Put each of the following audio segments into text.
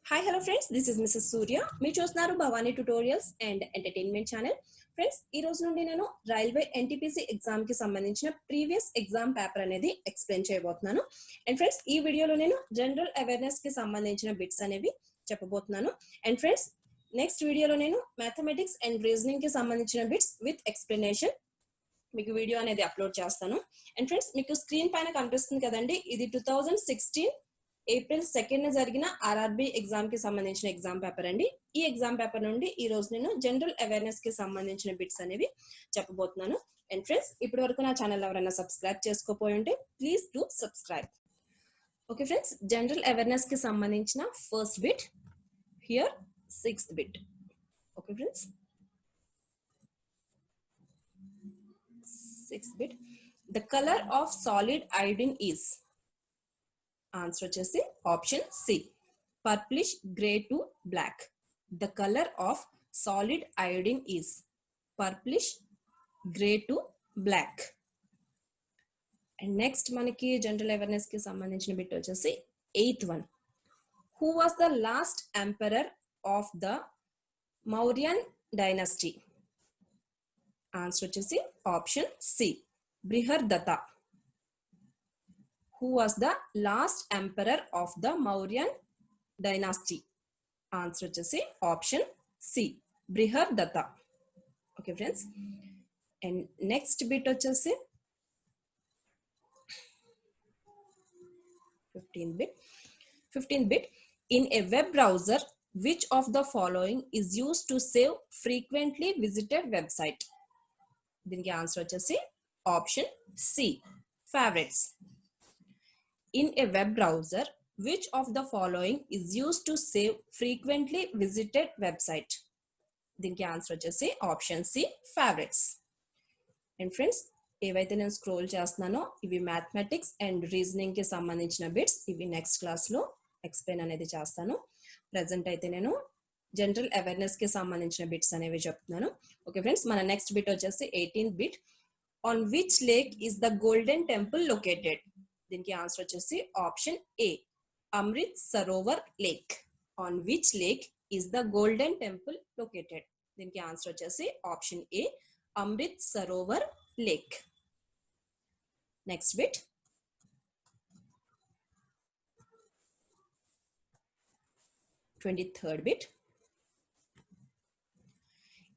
Hi hello friends, this is Mrs Surya. మీరు చూస్తున్నారు Bhavani tutorials and entertainment channel. Friends, ఈ రోజు నుండి నేను రైల్వే ఎన్టీపీసీ ఎగ్జామ్ కి సంబంధించిన ప్రీవియస్ ఎగ్జామ్ పేపర్ అనేది ఎక్స్ప్లెయిన్ చేయబోతున్నాను. అండ్ ఫ్రెండ్స్, ఈ వీడియోలో నేను జనరల్ అవేర్నెస్ కి సంబంధించిన బిట్స్ అనేవి చెప్పబోతున్నాను. అండ్ ఫ్రెండ్స్, నెక్స్ట్ వీడియోలో నేను మ్యాథమెటిక్స్ అండ్ రీజనింగ్ కి సంబంధించిన బిట్స్ విత్ ఎక్స్ప్లెనేషన్ మీకు వీడియో అనేది అప్లోడ్ చేస్తాను. అండ్ ఫ్రెండ్స్, మీకు స్క్రీన్ పైన కనిపిస్తుంది కదండి, ఇది 2016 ఏప్రిల్ 2nd జరిగిన ఆర్ఆర్బి ఎగ్జామ్ కి సంబంధించిన ఎగ్జామ్ పేపర్ అండి. ఈ ఎగ్జామ్ పేపర్ నుండి ఈ రోజు నేను జనరల్ అవేర్నెస్ కి సంబంధించిన బిట్స్ అనేవి చెప్పబోతున్నాను. అండ్ ఫ్రెండ్స్, ఇప్పటి వరకు నా ఛానల్ ఎవరైనా సబ్స్క్రైబ్ చేసుకోపోయి ఉంటే please do subscribe. Okay friends, general awareness కి సంబంధించిన first bit here, 6th bit. Okay friends, 6th bit. The color of solid iodine is, answer వచ్చేసి option C, purplish gray to black. The color of solid iodine is purplish gray to black. And next మనకి general awareness కి సంబంధించిన bit వచ్చేసి 8th one. Who was the last emperor of the Mauryan dynasty? Answer వచ్చేసి option C, Brihadratha. Who was the last emperor of the Mauryan dynasty? Answer వచ్చేసి option C, Brihadratha. Okay friends, and next bit వచ్చేసి 15th bit. In a web browser, which of the following is used to save frequently visited website? దీనికి answer వచ్చేసి option C, favorites. In a web browser, which of the following is used to save frequently visited website? దీనికి answer వచ్చేసి option C, favorites. And friends, ఏవైతే నేను scroll చేస్తున్నానో ఇవి mathematics and reasoning కి సంబంధించిన బిట్స్. ఇవి నెక్స్ట్ క్లాస్ లో ఎక్స్ప్లెయిన్ అనేది చేస్తాను. ప్రెసెంట్ అయితే నేను జనరల్ అవేర్నెస్ కి సంబంధించిన బిట్స్ అనేవి చెప్తున్నాను. ఓకే ఫ్రెండ్స్, మన నెక్స్ట్ బిట్ వచ్చేసి 18th bit. On which lake is the golden temple located? దీనికి ఆన్సర్ వచ్చేసి option A, Amrit Sarovar lake. On which lake is the golden temple located? దీనికి ఆన్సర్ వచ్చేసి option A, Amrit Sarovar lake. Next bit 23rd bit.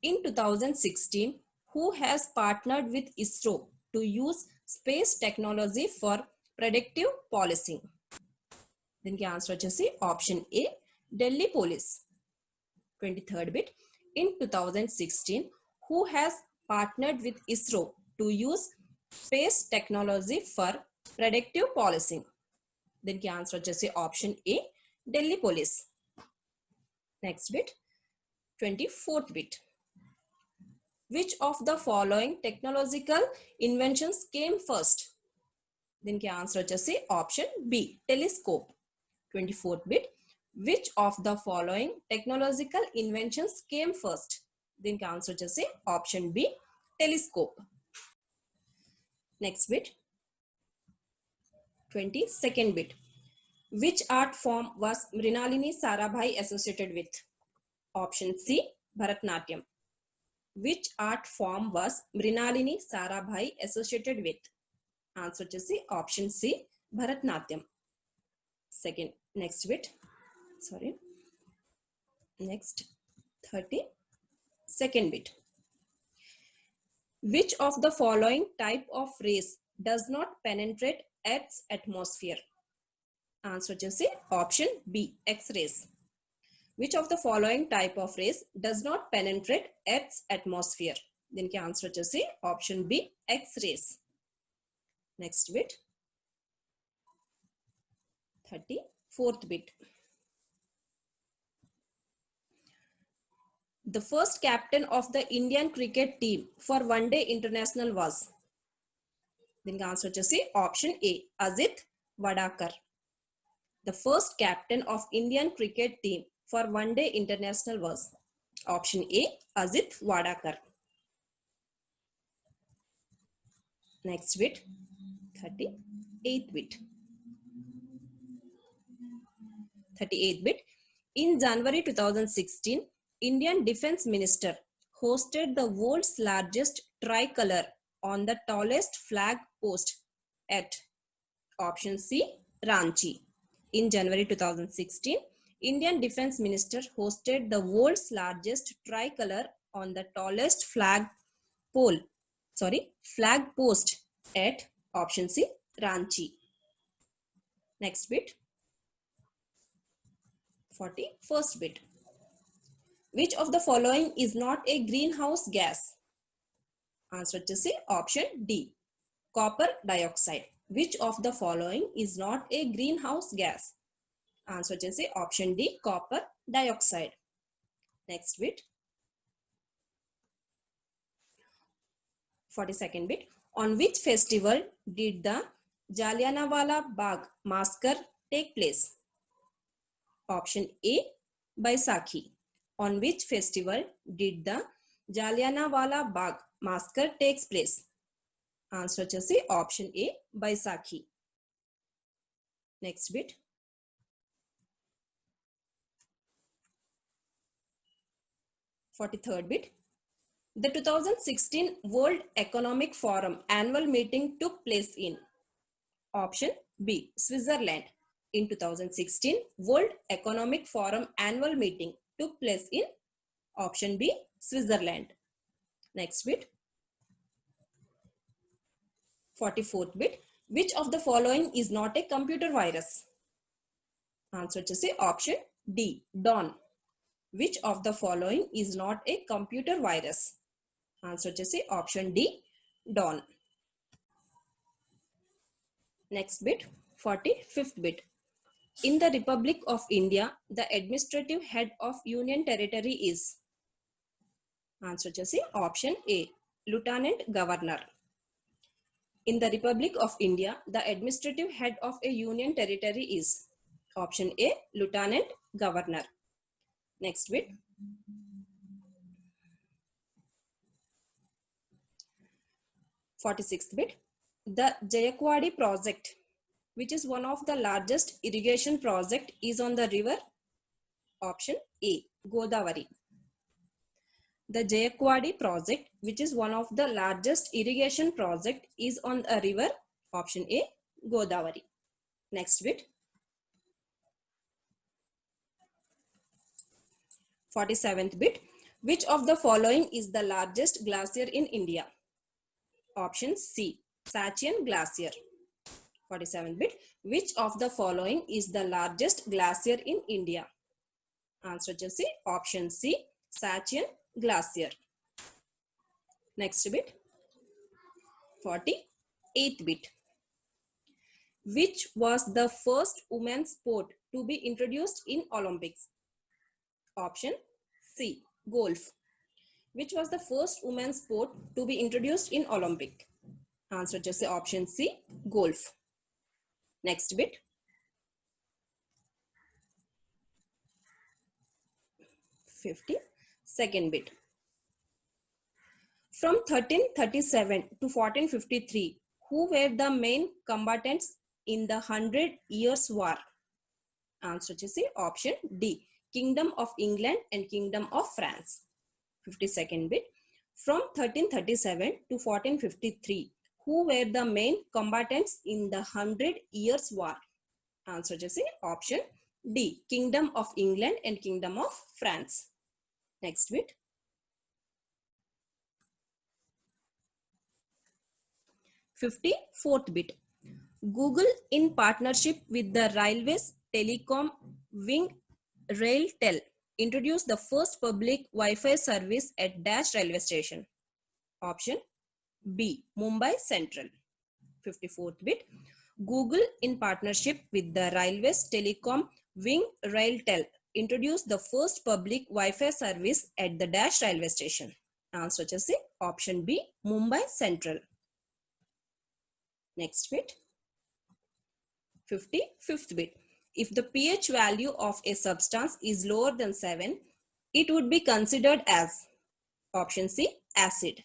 In 2016, who has partnered with ISRO to use space technology for predictive policing? దీనికి answer వచ్చేసి option A, Delhi police. 23rd bit. In 2016, who has partnered with ISRO to use space technology for predictive policing? దీనికి answer వచ్చేసి option A, Delhi police. Next bit 24th bit. Which of the following technological inventions came first? దీనికి answer వచ్చేసి option B, telescope. 24th bit. Which of the following technological inventions came first? దీనికి answer వచ్చేసి option B, telescope. Next bit 22nd bit. Which art form was Mrinalini Sarabhai associated with? Option C, Bharatnatyam. Which art form was Mrinalini Sarabhai associated with? Answer వచ్చేసి option C, Bharatanatyam. Next 32nd bit. Which of the following type of rays does not penetrate Earth's atmosphere? Answer వచ్చేసి option B, X-rays. Which of the following type of rays does not penetrate Earth's atmosphere? దీనికి answer వచ్చేసి option B, X-rays. Next bit 34th bit. The first captain of the Indian cricket team for one-day international was? దీనికి answer వచ్చేసి option A, Ajit Wadekar. The first captain of Indian cricket team for one-day international was? Option A, Ajit Wadakar. Next bit 38th bit. 38th bit. In January 2016, Indian Defence Minister hosted the world's largest tricolor on the tallest flag post at option C, Ranchi. In January 2016, Indian Defence Minister hosted the world's largest tricolor on the tallest flag post at option C, Ranchi. Next bit. 41st bit. Which of the following is not a greenhouse gas? Answer to C, option D, copper dioxide. Which of the following is not a greenhouse gas? Answer to C, option D, copper dioxide. Next bit. 42nd bit. On which festival did the Jallianwala Bagh massacre take place? Option A, Baisakhi. On which festival did the Jallianwala Bagh massacre takes place? Answer to C, option A, Baisakhi. Next bit. 43rd bit. The 2016 World Economic Forum annual meeting took place in option B, Switzerland. In 2016, World Economic Forum annual meeting took place in option B, Switzerland. Next bit. 44th bit. Which of the following is not a computer virus? Answer to say option D, Dawn. Which of the following is not a computer virus? Answer to say option D, Dawn. Next bit, 45th bit. In the Republic of India, the administrative head of Union Territory is? Answer to say option A, Lieutenant Governor. In the Republic of India, the administrative head of a Union Territory is? Option A, Lieutenant Governor. Next bit. 46th bit. The Jayakwadi project, which is one of the largest irrigation project, is on the river? Option A, Godavari. The Jayakwadi project, which is one of the largest irrigation project, is on a river? Option A, Godavari. Next bit. 47th bit. Which of the following is the largest glacier in India? Option C, Sachian Glacier. 47th bit. Which of the following is the largest glacier in India? Answer to C, option C, Sachian Glacier. Next bit. 48th bit. Which was the first women's sport to be introduced in Olympics? Option C, golf. Which was the first women's sport to be introduced in Olympic? Answer to say option C, golf. Next bit. 52nd bit. From 1337 to 1453, who were the main combatants in the 100 Years' War? Answer to C, option D, Kingdom of England and Kingdom of France. 52nd bit. From 1337 to 1453, who were the main combatants in the 100 Years' War? Answer to C, option D, Kingdom of England and Kingdom of France. Next bit. 54th bit. Google, in partnership with the Railways Telecom Wing RailTel, introduced the first public Wi-Fi service at Dash railway station. Option B, Mumbai Central. 54th bit. Google, in partnership with the Railways Telecom Wing RailTel, introduced the first public Wi-Fi service at the Dash railway station. Answer to C, option B, Mumbai Central. Next bit. 55th bit. If the pH value of a substance is lower than 7, it would be considered as? Option C, acid.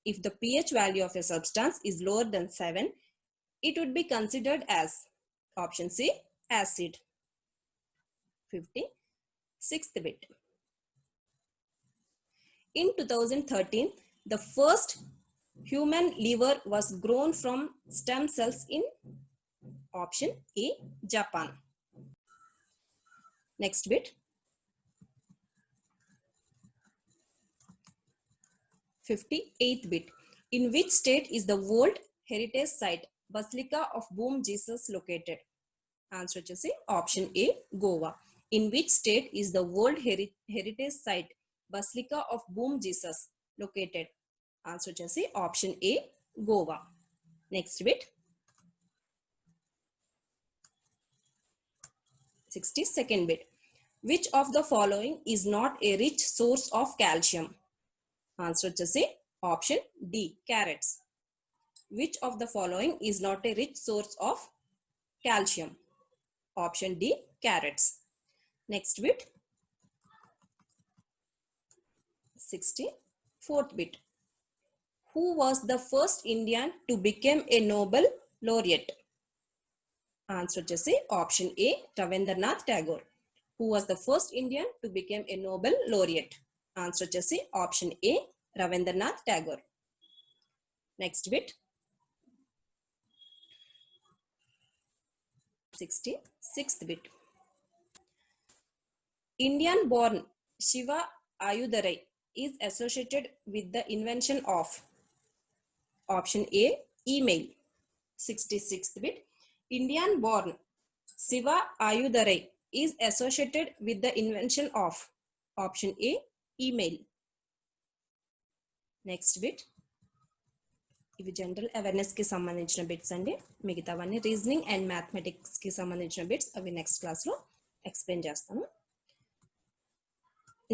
If the pH value of a substance is lower than 7, it would be considered as? Option C, acid. 56th bit. In 2013, the first human liver was grown from stem cells in option A, Japan. Next bit. 58th bit. In which state is the World Heritage Site Basilica of Boom Jesus located? Answer వచ్చేసి option A, Goa. In which state is the World Heritage Site Basilica of Boom Jesus located? Answer వచ్చేసి option A, Goa. Next bit. 62nd bit. Which of the following is not a rich source of calcium? Answer వచ్చేసి option D, carrots. Which of the following is not a rich source of calcium? Option D, carrots. Next bit. 64th bit. Who was the first Indian to become a Nobel laureate? Answer వచ్చేసి option A, Ravindranath Tagore. Who was the first Indian to become a Nobel laureate? Answer వచ్చేసి option A, Ravindranath Tagore. Next bit. 66th bit. Indian born Shiva Ayudarai is associated with the invention of option A, email. 66th bit. Indian born Shiva Ayudarai is associated with the invention of option A, email. Next bit. ఇవి general awareness కి సంబంధించిన bits అండి. మిగతావన్నీ reasoning and mathematics కి సంబంధించిన bits అవి next class లో explain చేస్తాను.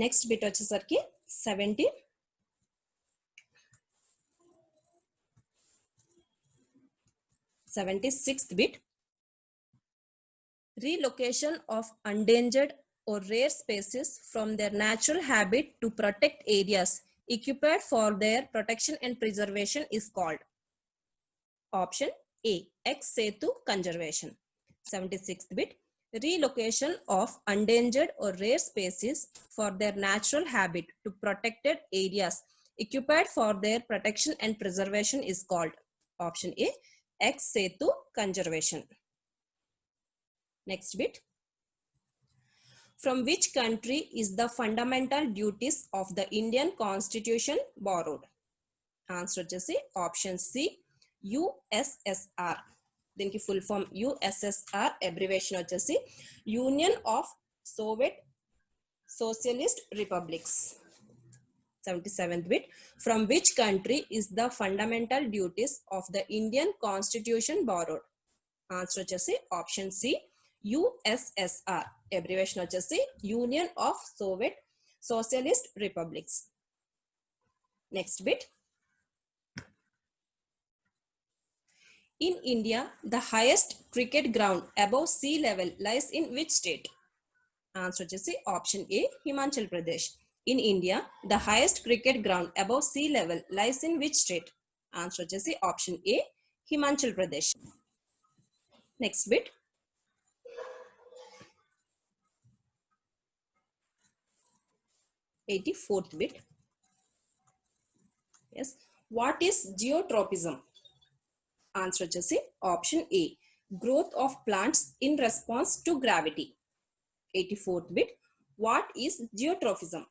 నెక్స్ట్ బిట్ వచ్చేసరికి 76th bit. Relocation of endangered or rare species from their natural habit to protect areas equipped for their protection and preservation is called option A, ex situ conservation. 76th bit. Relocation of endangered or rare species for their natural habit to protected areas equipped for their protection and preservation is called option A, ex situ conservation. Next bit. From which country is the fundamental duties of the Indian Constitution borrowed? Answer వచ్చేసి option C, USSR. దీనికి full form USSR, abbreviation వచ్చేసి union of Soviet socialist republics. 77th bit. From which country is the fundamental duties of the Indian Constitution borrowed? Answer వచ్చేసి option C, USSR, abbreviation వచ్చేసి union of Soviet socialist republics. Next bit. In India, the highest cricket ground above sea level lies in which state? Answer వచ్చేసి option A, Himachal Pradesh. In India, the highest cricket ground above sea level lies in which state? Answer వచ్చేసి option A, Himachal Pradesh. Next bit. 84th bit. Yes. What is geotropism? Answer వచ్చేసి option A, growth of plants in response to gravity. 84th bit. What is geotropism?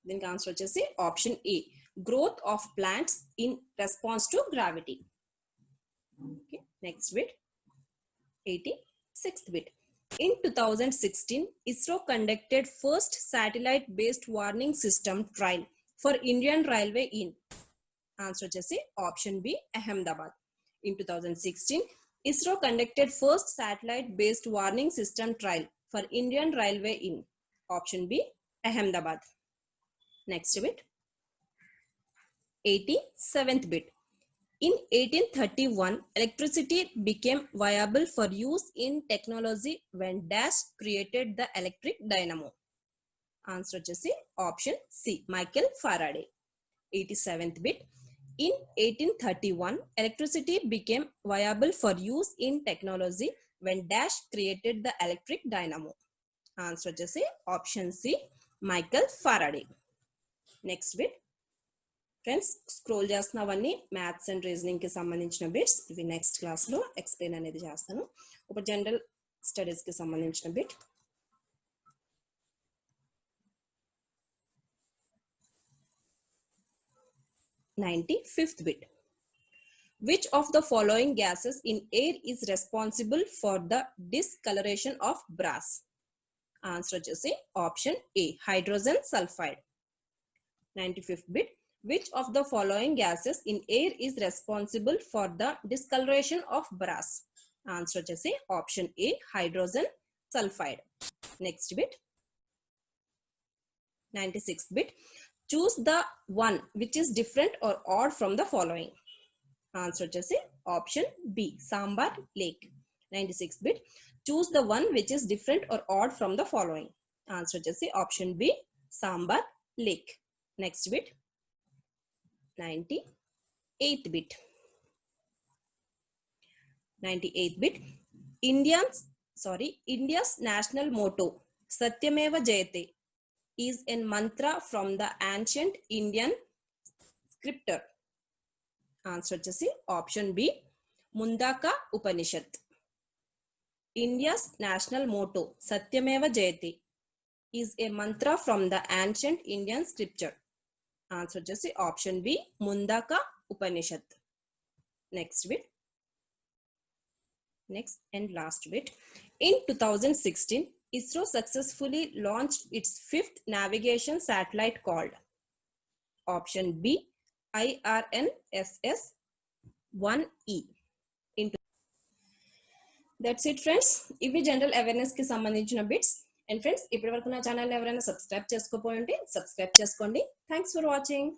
దీనికి answer వచ్చేసి option A, growth of plants in response to gravity. Okay. Next bit. 86th bit. In 2016, ISRO conducted first satellite-based warning system trial for Indian Railway in. Answer వచ్చేసి option B, Ahmedabad. In 2016, ISRO conducted first satellite-based warning system trial for Indian Railway in. Option B, Ahmedabad. Next bit. 87th bit. In 1831, electricity became viable for use in technology when Dash created the electric dynamo. Answer వచ్చేసి option C, Michael Faraday. 87th bit. In 1831, electricity became viable for use in technology when Dash created the electric dynamo. Answer వచ్చేసి option C Michael Faraday. Next bit friends, scroll చేస్తున్నవన్నీ maths and reasoning కి సంబంధించిన bits. ఇవి next class లో explain అనేది చేస్తాను. ఒక general studies కి సంబంధించిన bit. 95th bit. Which of the following gases in air is responsible for the discoloration of brass? Answer వచ్చేసి option A, hydrogen sulfide. 95th bit. Which of the following gases in air is responsible for the discoloration of brass? Answer వచ్చేసి option A, hydrogen sulfide. Next bit. 96th bit. Choose the one which is different or odd from the following. Answer వచ్చేసి option B, Sambar Lake. 96th bit. Choose the one which is different or odd from the following. Answer వచ్చేసి option B, Sambar Lake. Next bit. 98th bit. 98th bit. India's national motto Satyameva Jayate is a mantra from the ancient Indian scripture. Answer వచ్చేసి option B, Mundaka Upanishad. India's national motto Satyameva Jayate is a mantra from the ancient Indian scripture. Answer వచ్చేసి option B, Mundaka Upanishad. Next bit. Next and last bit. In 2016, ISRO successfully launched its 5th navigation satellite called option B, IRNSS-1E. That's it friends. ఇవి general awareness కి సంబంధించిన bits. And friends, ఇప్పటి వరకు నా channel ఎవరైనా subscribe చేసుకోకపోయి ఉంటే subscribe చేసుకోండి. Thanks for watching.